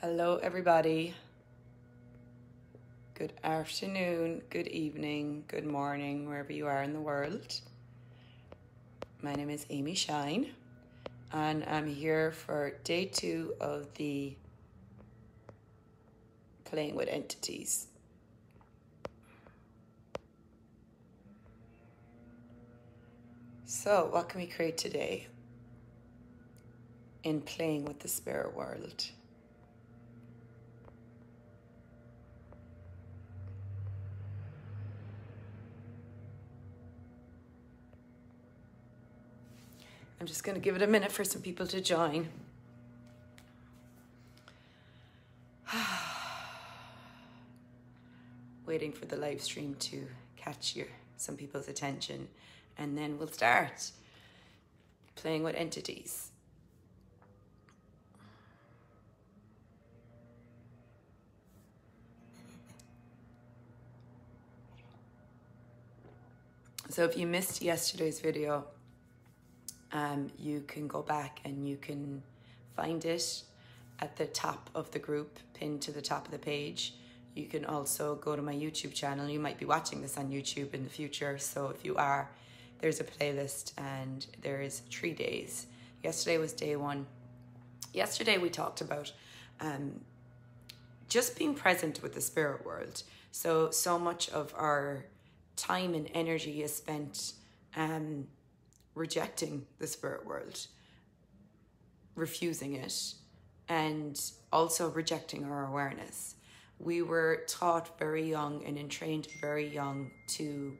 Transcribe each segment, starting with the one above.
Hello, everybody. Good afternoon, good evening, good morning, wherever you are in the world. My name is Amy Shine, and I'm here for day 2 of the Playing with Entities. So, what can we create today in playing with the spirit world? I'm just going to give it a minute for some people to join. Waiting for the live stream to catch some people's attention, and then we'll start playing with entities. So if you missed yesterday's video, you can go back and you can find it at the top of the group, pinned to the top of the page. You can also go to my YouTube channel. You might be watching this on YouTube in the future, so if you are, there's a playlist and there is 3 days. Yesterday was day 1. Yesterday we talked about just being present with the spirit world. So much of our time and energy is spent rejecting the spirit world, refusing it, and also rejecting our awareness. We were taught very young and entrained very young to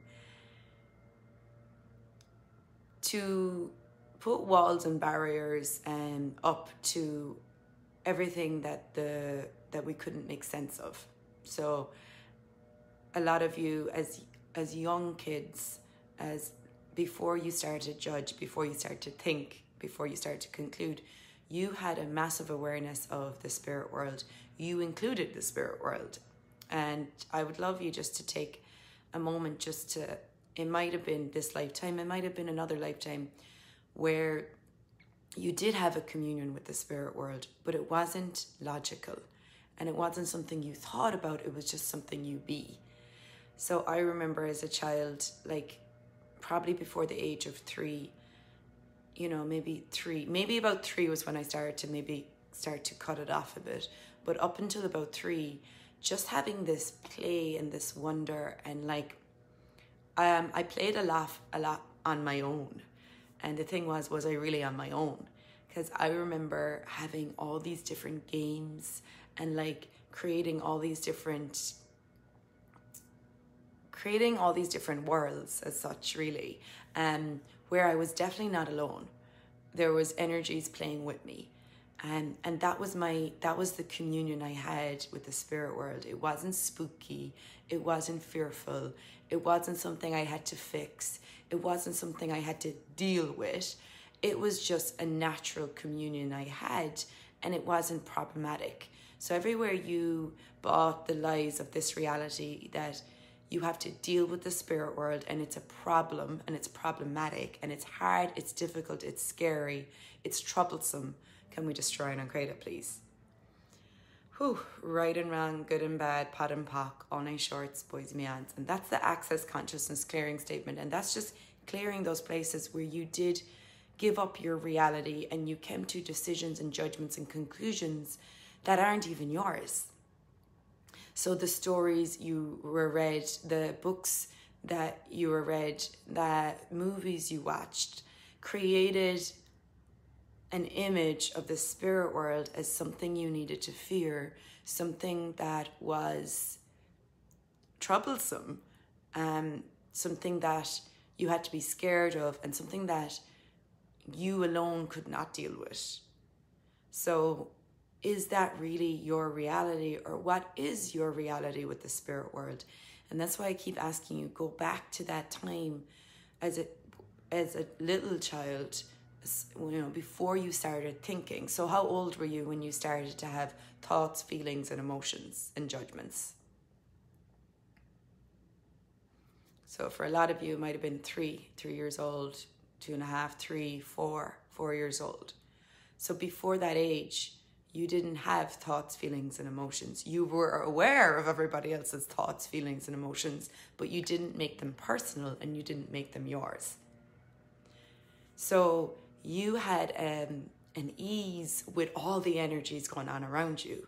put walls and barriers up to everything that we couldn't make sense of. So a lot of you as young kids, before you start to judge, before you start to think, before you start to conclude, you had a massive awareness of the spirit world. You included the spirit world. And I would love you just to take a moment just to, it might have been this lifetime, it might have been another lifetime, where you did have a communion with the spirit world, but it wasn't logical. And it wasn't something you thought about, it was just something you be. So I remember as a child, like probably before the age of 3, maybe about 3 was when I started to cut it off a bit. But up until about 3, just having this play and this wonder, and I played a lot on my own. And the thing was I really on my own? Because I remember having all these different games and creating all these different worlds as such, really, where I was definitely not alone. There was energies playing with me, and that was the communion I had with the spirit world. It wasn't spooky, it wasn't fearful, it wasn't something I had to fix, it wasn't something I had to deal with. It was just a natural communion I had, and it wasn't problematic. So everywhere you bought the lies of this reality that you have to deal with the spirit world, and it's a problem, and it's problematic, and it's hard, it's difficult, it's scary, it's troublesome. Can we destroy and uncreate it, please? Right and wrong, good and bad, pot and pock, all night shorts, boys and means. And that's the access consciousness clearing statement. And that's just clearing those places where you did give up your reality and you came to decisions and judgments and conclusions that aren't even yours. So the stories you were read, the books that you were read, the movies you watched, created an image of the spirit world as something you needed to fear, something that was troublesome, something that you had to be scared of, and something that you alone could not deal with. So is that really your reality, or what is your reality with the spirit world? And that's why I keep asking you, go back to that time as a little child, before you started thinking. So how old were you when you started to have thoughts, feelings, and emotions and judgments? So for a lot of you, it might have been 3 years old, 2.5, 3, 4 years old. So before that age, you didn't have thoughts, feelings, and emotions. You were aware of everybody else's thoughts, feelings, and emotions, but you didn't make them personal and you didn't make them yours. So you had an ease with all the energies going on around you,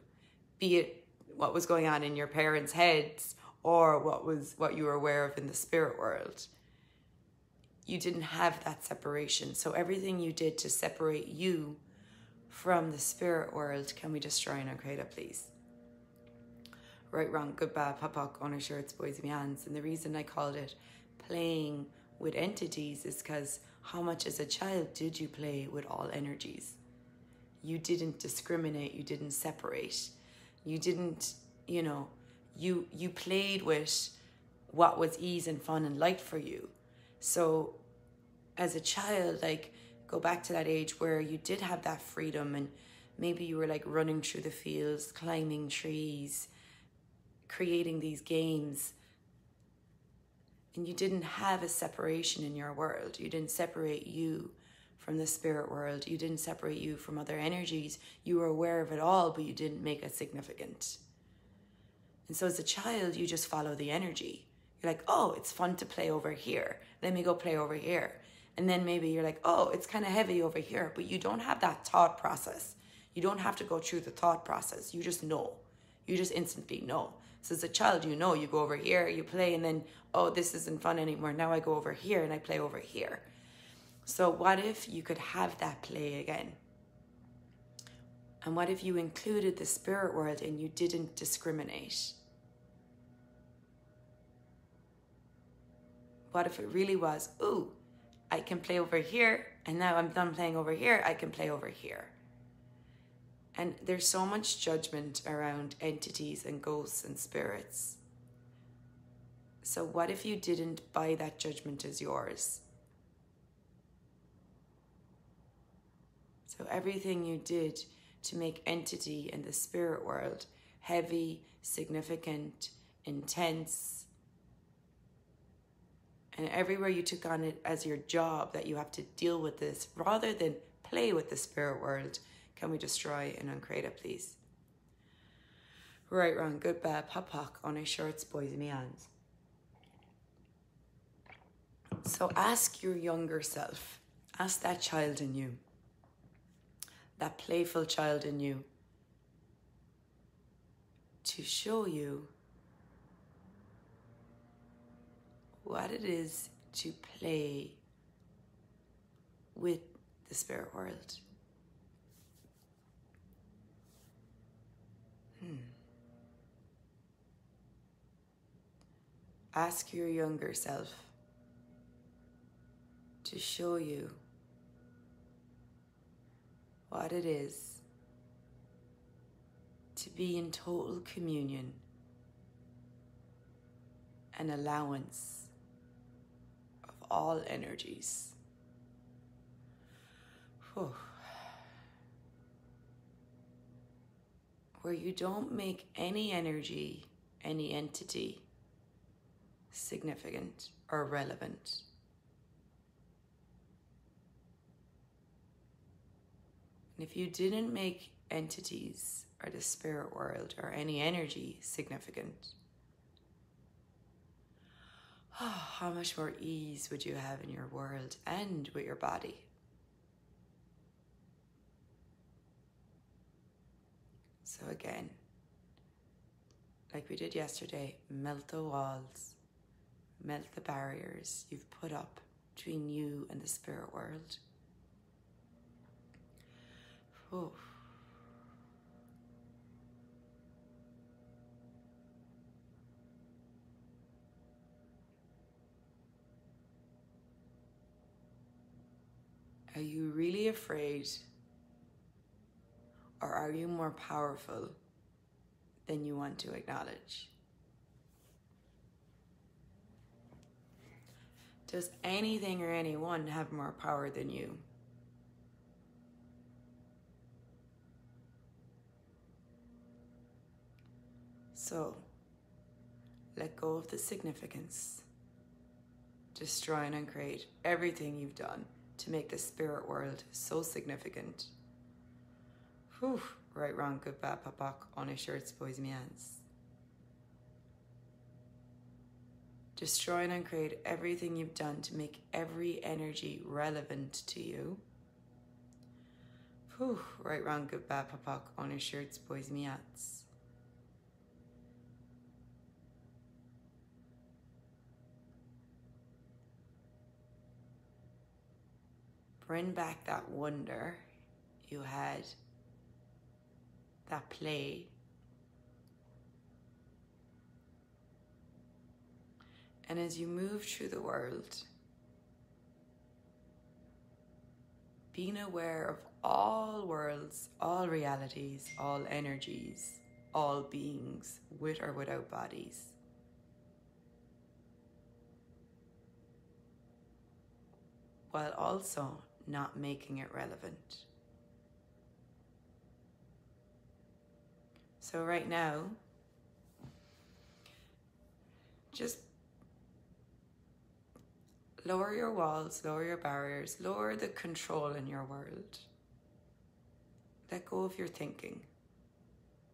be it what was going on in your parents' heads or what you were aware of in the spirit world. You didn't have that separation. So everything you did to separate you from the spirit world, can we destroy and uncreate it, please? Right, wrong, good, bad, pop, pop, on our shirts, boys, and hands. And the reason I called it playing with entities is because how much as a child did you play with all energies? You didn't discriminate, you didn't separate. You didn't, you played with what was ease and fun and light for you. So as a child, like, go back to that age where you did have that freedom and maybe you were like running through the fields, climbing trees, creating these games. And you didn't have a separation in your world. You didn't separate you from the spirit world. You didn't separate you from other energies. You were aware of it all, but you didn't make it significant. And so as a child, you just follow the energy. You're like, oh, it's fun to play over here. Let me go play over here. And then maybe you're like, oh, it's kind of heavy over here. But you don't have that thought process. You don't have to go through the thought process. You just know. You just instantly know. So as a child, you go over here, you play, and then, oh, this isn't fun anymore. Now I go over here and I play over here. So what if you could have that play again? And what if you included the spirit world and you didn't discriminate? What if it really was, ooh, I can play over here, and now I'm done playing over here, I can play over here. And there's so much judgment around entities and ghosts and spirits. So what if you didn't buy that judgment as yours? So everything you did to make entity and the spirit world heavy, significant, intense, and everywhere you took on it as your job that you have to deal with this rather than play with the spirit world, can we destroy and uncreate it, please? Right, wrong, good, bad, pop, pock, on our shorts, boys, and me hands. So ask your younger self, ask that child in you, that playful child in you, to show you what it is to play with the spirit world. Ask your younger self to show you what it is to be in total communion and allowance of all energies. Whew. Where you don't make any energy, any entity significant or relevant. And if you didn't make entities or the spirit world or any energy significant, how much more ease would you have in your world and with your body? So again, like we did yesterday, melt the walls, melt the barriers you've put up between you and the spirit world. Ooh. Are you really afraid? Or are you more powerful than you want to acknowledge? Does anything or anyone have more power than you? So, let go of the significance. Destroy and uncreate everything you've done to make the spirit world so significant. Whew. Right, wrong, good, bad, pop, pock, on his shirts, boys, me hands. Destroy and uncreate everything you've done to make every energy relevant to you. Whew. Right, wrong, good, bad, pop, pock, on his shirts, boys, me hands. Bring back that wonder you had, that play. And as you move through the world, being aware of all worlds, all realities, all energies, all beings, with or without bodies. While also not making it relevant. So right now, just lower your walls, lower your barriers, lower the control in your world. Let go of your thinking.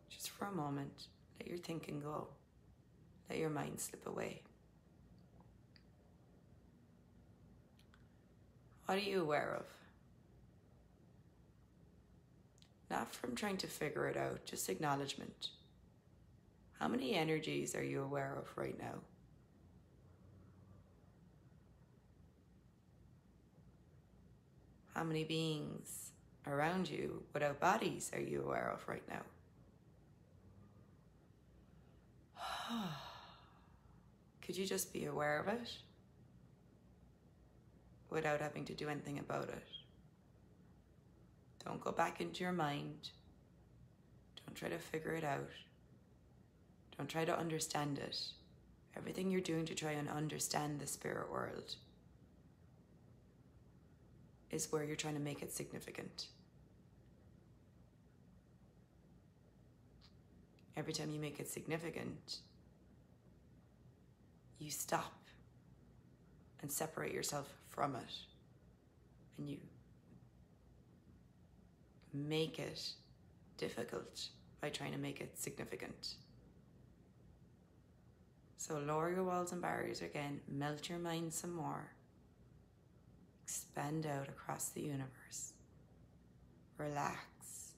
Just for a moment, let your thinking go. Let your mind slip away. What are you aware of? Not from trying to figure it out, just acknowledgement. How many energies are you aware of right now? How many beings around you without bodies are you aware of right now? Could you just be aware of it without having to do anything about it? Don't go back into your mind. Don't try to figure it out. Don't try to understand it. Everything you're doing to try and understand the spirit world is where you're trying to make it significant. Every time you make it significant, you stop and separate yourself from it, and you make it difficult by trying to make it significant. So lower your walls and barriers again, melt your mind some more, expand out across the universe. Relax,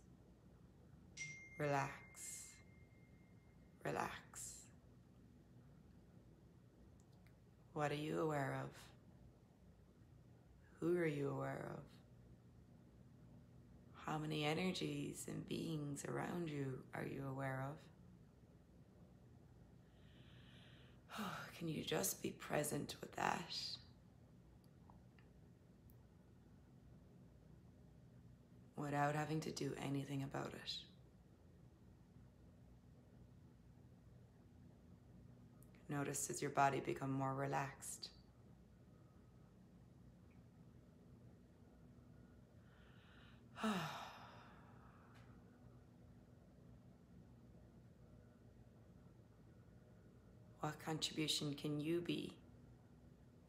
relax, relax. What are you aware of? Who are you aware of? How many energies and beings around you are you aware of? Can you just be present with that? Without having to do anything about it. Notice as your body becomes more relaxed. What contribution can you be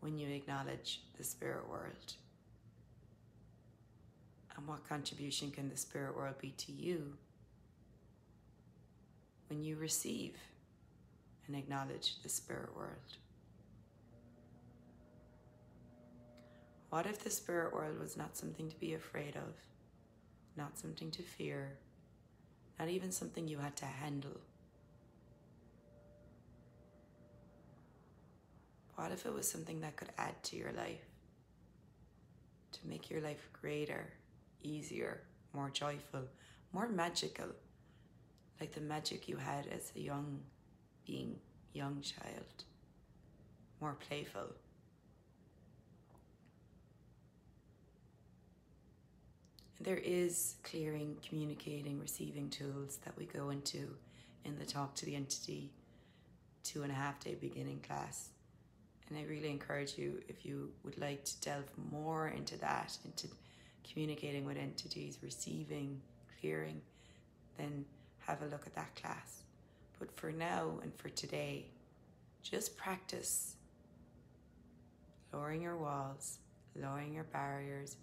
when you acknowledge the spirit world? And what contribution can the spirit world be to you when you receive and acknowledge the spirit world? What if the spirit world was not something to be afraid of, not something to fear, not even something you had to handle? What if it was something that could add to your life, to make your life greater, easier, more joyful, more magical, like the magic you had as a young being, young child, more playful? There is clearing, communicating, receiving tools that we go into in the Talk to the Entity 2.5-day beginning class. And I really encourage you, if you would like to delve more into that, into communicating with entities, receiving, clearing, then have a look at that class. But for now and for today, just practice lowering your walls, lowering your barriers,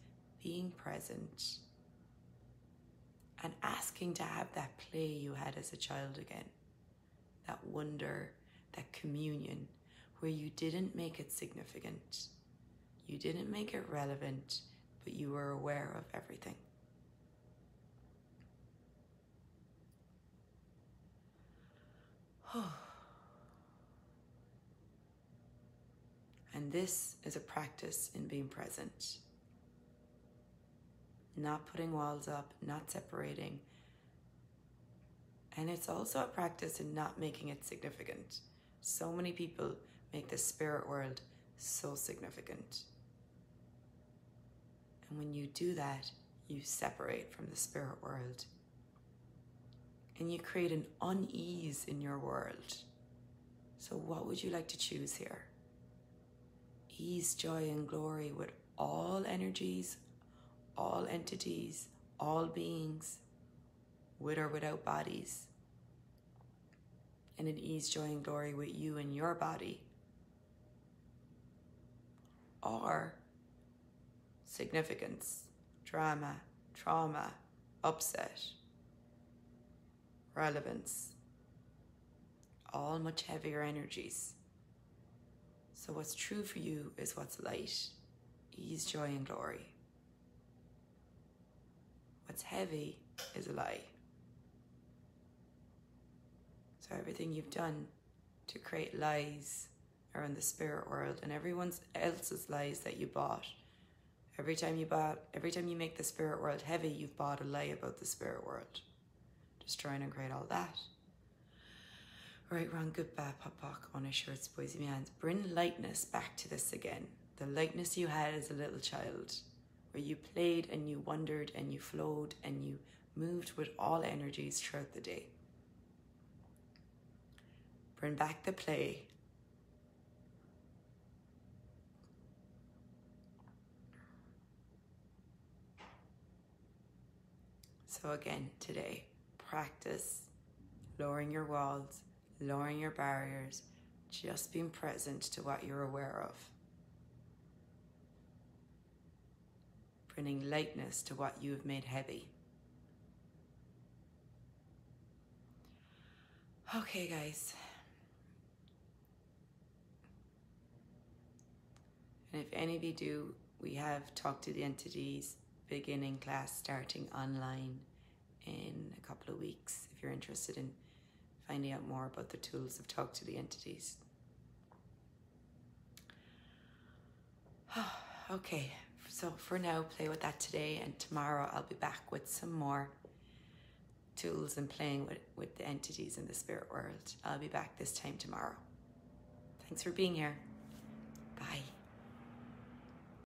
being present, and asking to have that play you had as a child again. That wonder, that communion, where you didn't make it significant. You didn't make it relevant, but you were aware of everything. And this is a practice in being present. Not putting walls up, not separating. And it's also a practice in not making it significant. So many people make the spirit world so significant. And when you do that, you separate from the spirit world. And you create an unease in your world. So what would you like to choose here? Ease, joy, and glory with all energies, all entities, all beings, with or without bodies. And an ease, joy, and glory with you and your body. Or significance, drama, trauma, upset, relevance, all much heavier energies. So what's true for you is what's light, ease, joy, and glory. What's heavy is a lie. So everything you've done to create lies around the spirit world and everyone else's lies that you bought. Every time you make the spirit world heavy, you've bought a lie about the spirit world. Just trying to create all that. Right, wrong, good, bad, pop, pock, on his shirts, boys, me hands. Bring lightness back to this again. The lightness you had as a little child, where you played and you wondered and you flowed and you moved with all energies throughout the day. Bring back the play. So again, today, practice lowering your walls, lowering your barriers, just being present to what you're aware of. Bringing lightness to what you have made heavy. Okay, guys. And if any of you do, we have Talk to the Entities beginning class starting online in a couple of weeks if you're interested in finding out more about the tools of Talk to the Entities. Okay, so for now, play with that today, and tomorrow I'll be back with some more tools and playing with the entities in the spirit world. I'll be back this time tomorrow. Thanks for being here. Bye.